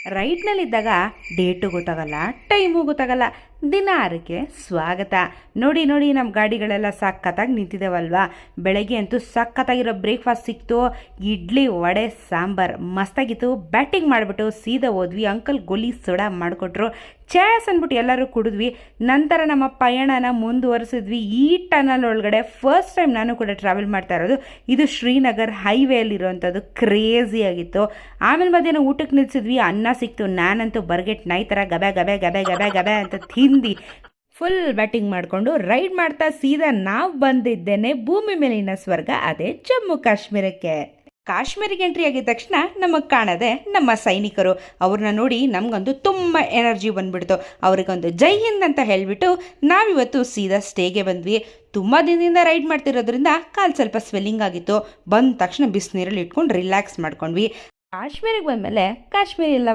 ರೈಡ್ನಲ್ಲಿದ್ದಾಗ date ಗೊತ್ತಾಗಲ್ಲ, time ಗೊತ್ತಾಗಲ್ಲ. ದಿನಾರಕ್ಕೆ ಸ್ವಾಗತ. ನೋಡಿ ನೋಡಿ ನಮ್ಮ ಗಾಡಿಗಳೆಲ್ಲ ಸಖತ್ತಾಗಿ ನಿಂತಿದ್ದಾವಲ್ವಾ. ಬೆಳಗ್ಗೆ ಅಂತೂ ಸಖತ್ತಾಗಿರೋ ಬ್ರೇಕ್ಫಾಸ್ಟ್ ಸಿಕ್ತು. ಇಡ್ಲಿ ವಡೆ ಸಾಂಬಾರ್ ಮಸ್ತಾಗಿತ್ತು. ಬ್ಯಾಟಿಂಗ್ ಮಾಡಿಬಿಟ್ಟು ಸೀದಾ ಹೋದ್ವಿ. ಅಂಕಲ್ ಗೋಲಿ ಸೋಡಾ ಮಾಡಿಕೊಟ್ರು. ಚಾಸ್ ಅಂದ್ಬಿಟ್ಟು ಎಲ್ಲರೂ ಕುಡಿದ್ವಿ. ನಂತರ ನಮ್ಮ ಪಯಣನ ಮುಂದುವರಿಸಿದ್ವಿ. ಈ ಟನಲ್ ಒಳಗಡೆ ಫಸ್ಟ್ ಟೈಮ್ ನಾನು ಕೂಡ ಟ್ರಾವೆಲ್ ಮಾಡ್ತಾ ಇರೋದು. ಇದು ಶ್ರೀನಗರ್ ಹೈವೇಲಿರುವಂಥದ್ದು. ಕ್ರೇಜಿಯಾಗಿತ್ತು. ಆಮೇಲೆ ಮಧ್ಯಾಹ್ನ ಊಟಕ್ಕೆ ನಿಲ್ಸಿದ್ವಿ. ಅನ್ನ ಸಿಕ್ತು. ನಾನಂತೂ ಬರ್ಗೆಟ್ ನಾಯಿ ಥರ ಗಬೆ ಗಬೆ ಗಬೆ ಗಬೆ ಗಬೆ ಅಂತ ತಿಂದು ಫುಲ್ ಬ್ಯಾಟಿಂಗ್ ಮಾಡಿಕೊಂಡು ರೈಡ್ ಮಾಡ್ತಾ ಸೀದಾ ನಾವು ಬಂದಿದ್ದೇನೆ ಭೂಮಿ ಮೇಲಿನ ಸ್ವರ್ಗ, ಅದೇ ಜಮ್ಮು ಕಾಶ್ಮೀರಕ್ಕೆ. ಕಾಶ್ಮೀರಿಗೆ ಎಂಟ್ರಿ ಆಗಿದ ತಕ್ಷಣ ನಮಗೆ ಕಾಣದೆ ನಮ್ಮ ಸೈನಿಕರು. ಅವ್ರನ್ನ ನೋಡಿ ನಮಗೊಂದು ತುಂಬ ಎನರ್ಜಿ ಬಂದ್ಬಿಡ್ತು. ಅವ್ರಿಗೊಂದು ಜೈ ಹಿಂದ್ ಅಂತ ಹೇಳಿಬಿಟ್ಟು ನಾವಿವತ್ತು ಸೀದಾ ಸ್ಟೇಗೆ ಬಂದ್ವಿ. ತುಂಬ ದಿನದಿಂದ ರೈಡ್ ಮಾಡ್ತಿರೋದ್ರಿಂದ ಕಾಲು ಸ್ವಲ್ಪ ಸ್ವೆಲ್ಲಿಂಗ್ ಆಗಿತ್ತು. ಬಂದ ತಕ್ಷಣ ಬಿಸಿನೀರಲ್ಲಿ ಇಟ್ಕೊಂಡು ರಿಲ್ಯಾಕ್ಸ್ ಮಾಡ್ಕೊಂಡ್ವಿ. ಕಾಶ್ಮೀರಿಗೆ ಬಂದಮೇಲೆ ಕಾಶ್ಮೀರ ಇಲ್ಲ